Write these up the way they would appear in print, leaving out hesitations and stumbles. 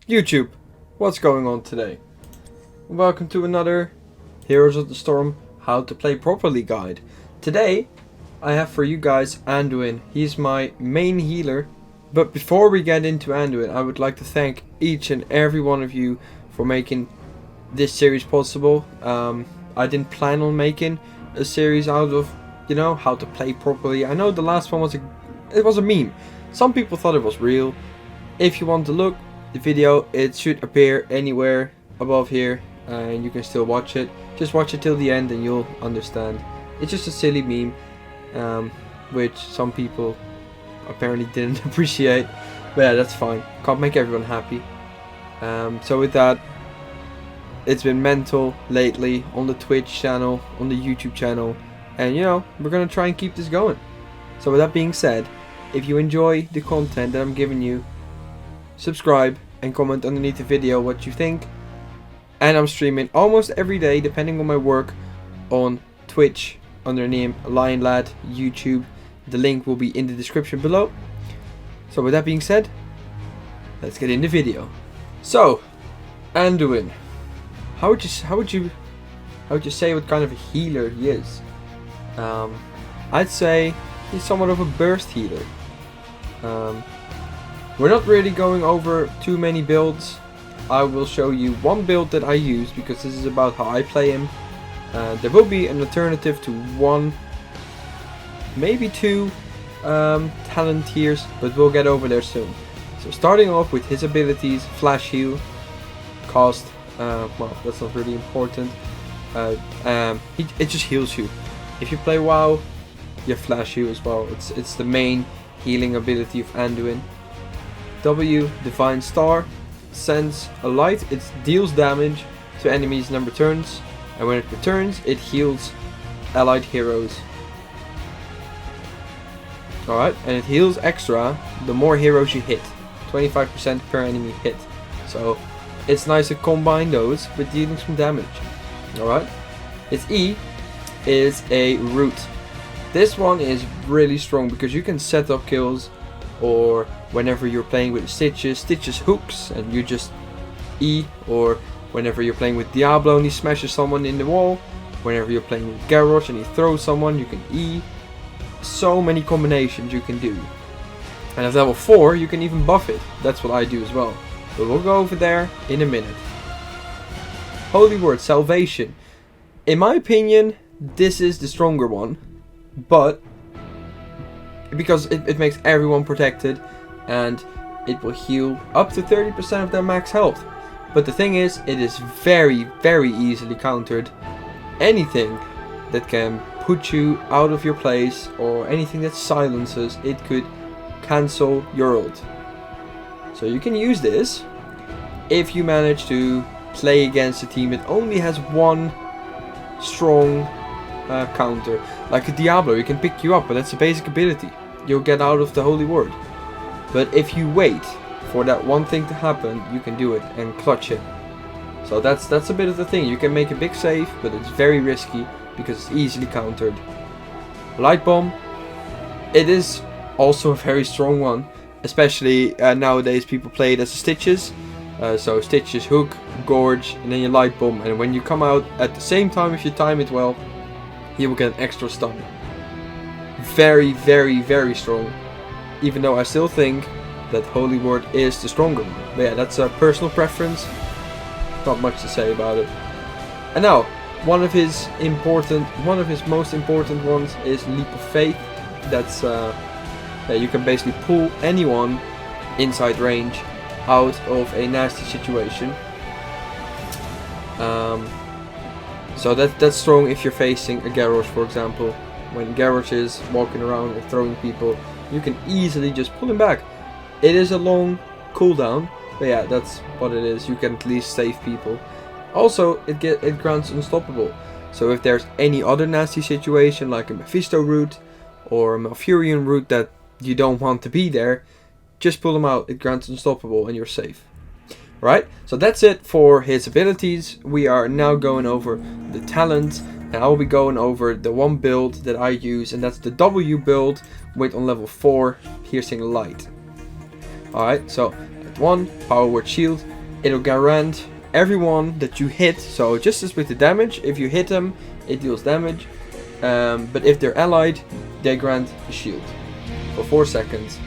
YouTube, what's going on today? Welcome to another Heroes of the Storm How to Play Properly guide. Today I have for you guys Anduin. He's my main healer. But before we get into Anduin, I would like to thank each and every one of you for making this series possible. I didn't plan on making a series out of, how to play properly. I know the last one was a meme. Some people thought it was real. If you want to look the video, it should appear anywhere above here and you can still watch it. Just watch it till the end and you'll understand. It's just a silly meme, which some people apparently didn't appreciate, but yeah, that's fine. Can't make everyone happy. So with that, it's been mental lately on the Twitch channel, on the YouTube channel, and we're gonna try and keep this going. So with that being said, if you enjoy the content that I'm giving you, subscribe and comment underneath the video what you think. And I'm streaming almost every day, depending on my work, on Twitch under the name Lion Lad YouTube. The link will be in the description below. So with that being said, let's get in the video. So, Anduin, how would you say what kind of a healer he is? I'd say he's somewhat of a burst healer. We're not really going over too many builds. I will show you one build that I use because this is about how I play him. There will be an alternative to one, maybe two talent tiers, but we'll get over there soon. So starting off with his abilities, Flash Heal, cost, well, that's not really important. It just heals you. If you play WoW, you have Flash Heal as well. It's the main healing ability of Anduin. W, Divine Star, sends a light. It deals damage to enemies and then returns, and when it returns, it heals allied heroes. Alright, and it heals extra the more heroes you hit, 25% per enemy hit. So it's nice to combine those with dealing some damage. Alright, its E is a root. This one is really strong because you can set up kills, or whenever you're playing with Stitches hooks and you just E, or whenever you're playing with Diablo and he smashes someone in the wall, whenever you're playing with Garrosh and he throws someone, you can E. So many combinations you can do. And at level 4 you can even buff it. That's what I do as well. But we'll go over there in a minute. Holy Word, Salvation. In my opinion, this is the stronger one. But because it makes everyone protected and it will heal up to 30% of their max health. But the thing is, it is very, very easily countered. Anything that can put you out of your place or anything that silences, it could cancel your ult. So you can use this if you manage to play against a team that only has one strong counter. Like a Diablo, you can pick you up, but that's a basic ability. You'll get out of the Holy Word. But if you wait for that one thing to happen, you can do it and clutch it. So that's a bit of the thing. You can make a big save, but it's very risky because it's easily countered. Light Bomb. It is also a very strong one. Especially nowadays people play it as Stitches. So Stitches, Hook, Gorge, and then your Light Bomb. And when you come out at the same time, if you time it well, you will get an extra stun. Very, very, very strong. Even though I still think that Holy Word is the stronger one. But yeah, that's a personal preference. Not much to say about it. And now, one of his most important ones is Leap of Faith. That's you can basically pull anyone inside range out of a nasty situation. So that's strong if you're facing a Garrosh, for example. When Garrosh is walking around and throwing people, you can easily just pull him back. It is a long cooldown, but yeah, that's what it is. You can at least save people. Also, it grants Unstoppable. So if there's any other nasty situation, like a Mephisto route or a Malfurion route that you don't want to be there, just pull them out. It grants Unstoppable and you're safe. Right? So that's it for his abilities. We are now going over the talent, and I'll be going over the one build that I use, and that's the W build with on level 4 Piercing Light. Alright, so at 1, Power Word Shield, it'll guarantee everyone that you hit. So just as with the damage, if you hit them, it deals damage. But if they're allied, they grant a shield for 4 seconds.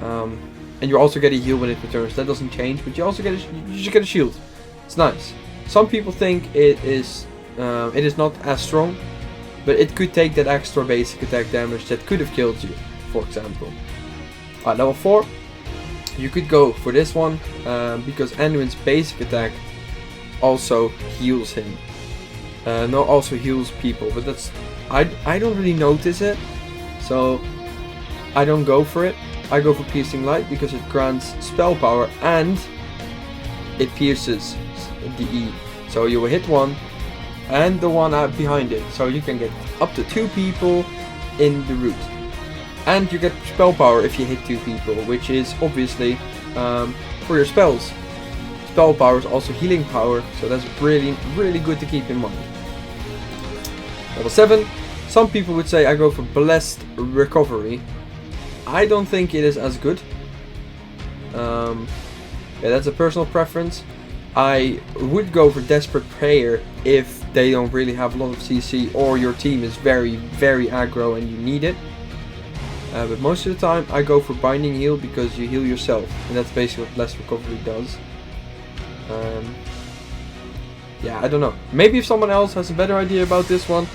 And you also get a heal when it returns. That doesn't change, but you also get you just get a shield. It's nice. Some people think it is not as strong, but it could take that extra basic attack damage that could have killed you, for example. Alright, level 4. You could go for this one because Anduin's basic attack also heals him. No, also heals people, but that's I don't really notice it, so I don't go for it. I go for Piercing Light because it grants spell power and it pierces the E. So you will hit one and the one out behind it. So you can get up to 2 people in the route. And you get spell power if you hit 2 people, which is obviously for your spells. Spell power is also healing power, so that's really, really good to keep in mind. Level 7. Some people would say I go for Blessed Recovery. I don't think it is as good. Yeah, that's a personal preference. I would go for Desperate Prayer if they don't really have a lot of CC or your team is very, very aggro and you need it. But most of the time I go for Binding Heal because you heal yourself, and that's basically what Blessed Recovery does. Yeah, I don't know. Maybe if someone else has a better idea about this one,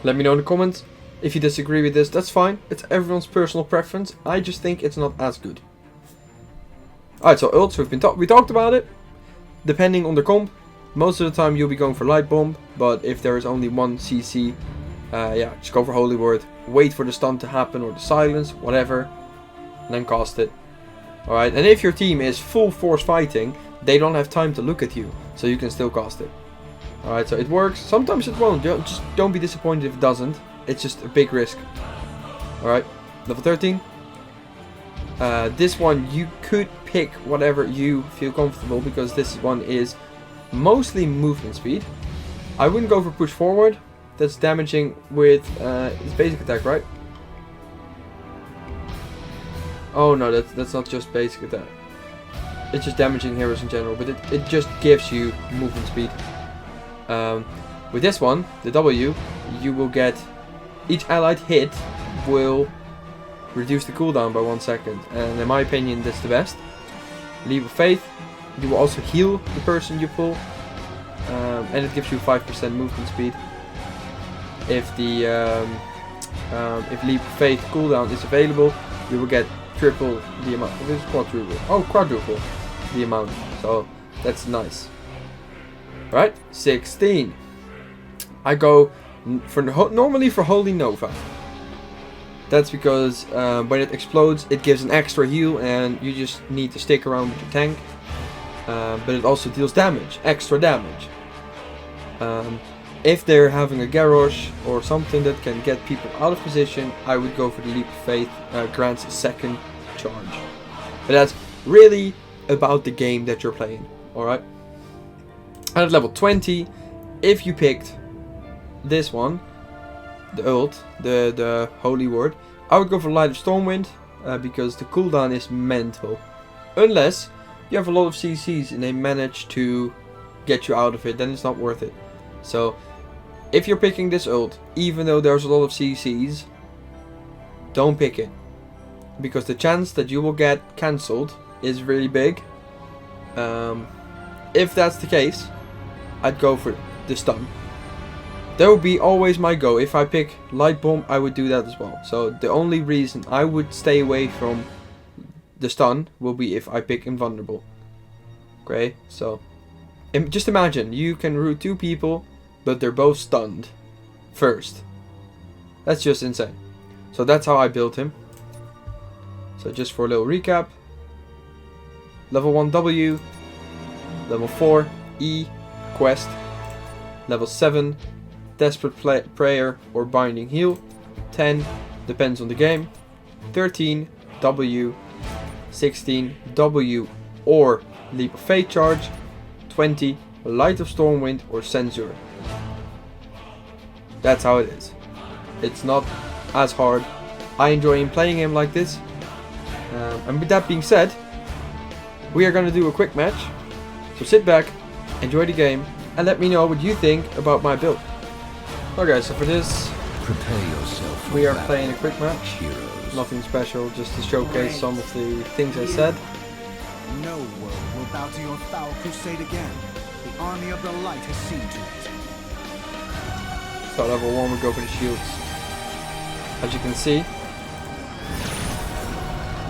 let me know in the comments. If you disagree with this, that's fine. It's everyone's personal preference. I just think it's not as good. Alright, so ults, we talked about it. Depending on the comp, most of the time you'll be going for Light Bomb, but if there is only 1 CC, yeah, just go for Holy Word. Wait for the stun to happen or the silence, whatever, and then cast it. Alright, and if your team is full force fighting, they don't have time to look at you, so you can still cast it. Alright, so it works. Sometimes it won't. Just don't be disappointed if it doesn't. It's just a big risk. Alright, level 13. This one you could pick whatever you feel comfortable because this one is mostly movement speed. I wouldn't go for Push Forward. That's damaging with its basic attack, right? Oh no, that's not just basic attack. It's just damaging heroes in general, but it just gives you movement speed. With this one, the W, you will get each allied hit will reduce the cooldown by 1 second, and in my opinion that's the best. Leap of Faith, you will also heal the person you pull, and it gives you 5% movement speed. If the if Leap of Faith cooldown is available, you will get triple the amount. Or is it quadruple? Oh, quadruple the amount. So that's nice. Right, 16. I go for normally for Holy Nova. That's because when it explodes, it gives an extra heal, and you just need to stick around with your tank. But it also deals damage, extra damage. If they're having a garrosh or something that can get people out of position, I would go for the Leap of Faith. Grants a second charge. But that's really about the game that you're playing. Alright. And at level 20, if you picked this one, the ult, the Holy Word, I would go for Light of Stormwind because the cooldown is mental. Unless you have a lot of CCs and they manage to get you out of it, then it's not worth it. So if you're picking this ult, even though there's a lot of CCs, don't pick it. Because the chance that you will get cancelled is really big. If that's the case, I'd go for the stun. That would be always my go. If I pick Light Bomb, I would do that as well. So the only reason I would stay away from the stun will be if I pick Invulnerable. Okay, so just imagine you can root 2 people, but they're both stunned first. That's just insane. So that's how I built him. So just for a little recap. Level 1 W. Level 4 E. Quest. Level 7 Desperate Prayer or Binding Heal. 10 depends on the game. 13 W. 16 W or Leap of Faith charge. 20 Light of Stormwind or Censure. That's how it is. It's not as hard. I enjoy playing him like this. And with that being said, we are going to do a quick match. So sit back, enjoy the game, and let me know what you think about my build. Okay, so for this, prepare yourself for we are battle, playing a quick match. heroes. Nothing special, just to showcase some of the things I said. No world will bow to your foul crusade again. The army of the light has seen to it. So level 1 we go for the shields. As you can see,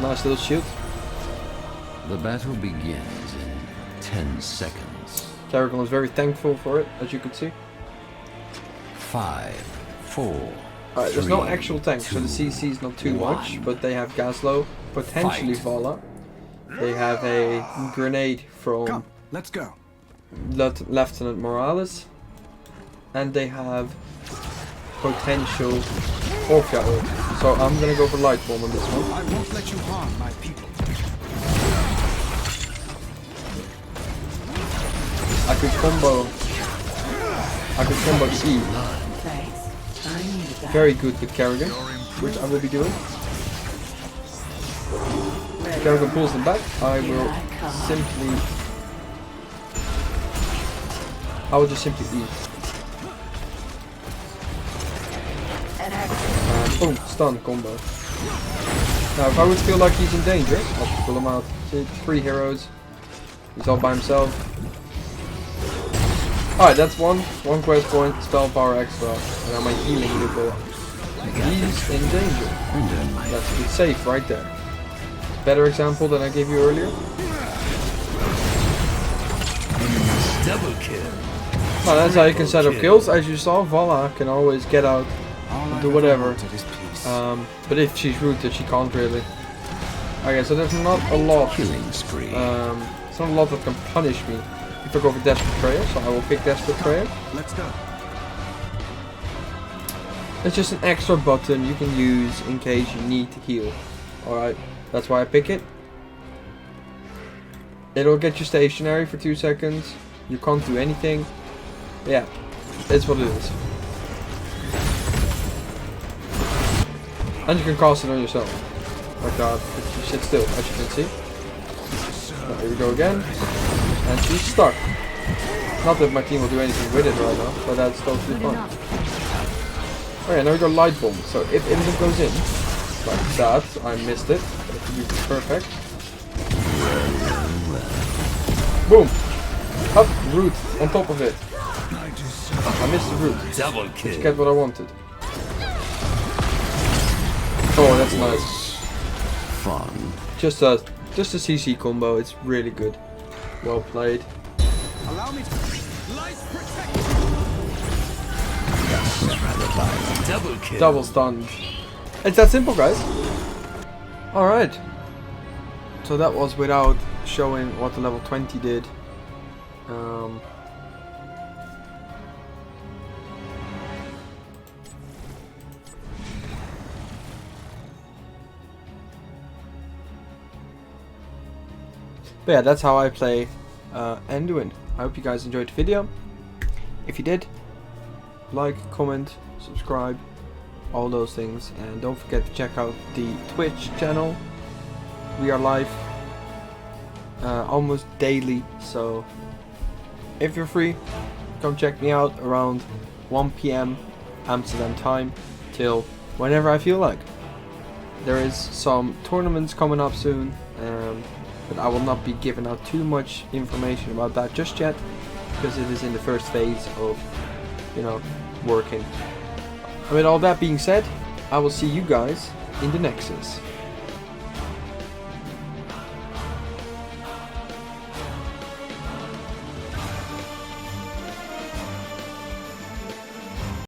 nice little shield. The battle begins in 10 seconds. Kerrigan was very thankful for it, as you could see. 5, 4. Alright, there's no 3, actual tank, so the 2, CC is not too 1. much, but they have Gaslow, potentially Fight. Vala. They have a grenade from Come, let's go. Lieutenant Morales, and they have potential Orphia ult. So I'm gonna go for Light Bomb on this one. I won't let you harm my people. I could combo the E. Very good with Kerrigan, which I will be doing. If Kerrigan pulls them back, I will just simply E. And boom, stun combo. Now if I would feel like he's in danger, I'll just pull him out. See, 3 heroes. He's all by himself. Alright, that's one quest point, spell power extra, and now my healing will go up. He's in danger. That's a good save right there. Better example than I gave you earlier. Double kill. Well, that's how you can set up kills. As you saw, Vala can always get out and do whatever. But if she's rooted, she can't really. Okay, so there's not a lot. Killing spree. It's not a lot that can punish me if I go for Desperate Prayer, so I will pick Desperate Prayer. Let's go. It's just an extra button you can use in case you need to heal. Alright, that's why I pick it. It'll get you stationary for 2 seconds. You can't do anything. Yeah, it's what it is. And you can cast it on yourself. Like that, if you sit still, as you can see. So here we go again. And she's stuck. Not that my team will do anything with it right now, but that's totally fine. Okay, now we go Light Bomb. So if anything goes in, like that, I missed it. But it would be perfect. Boom! Up, root, on top of it. I missed the root. Double kill. Just get what I wanted. Oh, that's nice. Fun. Just a CC combo, it's really good. Well played. Allow me to light protect. Double kill. Double stunned. It's that simple, guys. Alright. So that was without showing what the level 20 did. But yeah, that's how I play Anduin. I hope you guys enjoyed the video. If you did, like, comment, subscribe, all those things, and don't forget to check out the Twitch channel. We are live almost daily, so if you're free, come check me out around 1 PM Amsterdam time till whenever I feel like. There is some tournaments coming up soon, but I will not be giving out too much information about that just yet, because it is in the first phase of, you know, working. And with all that being said, I will see you guys in the Nexus.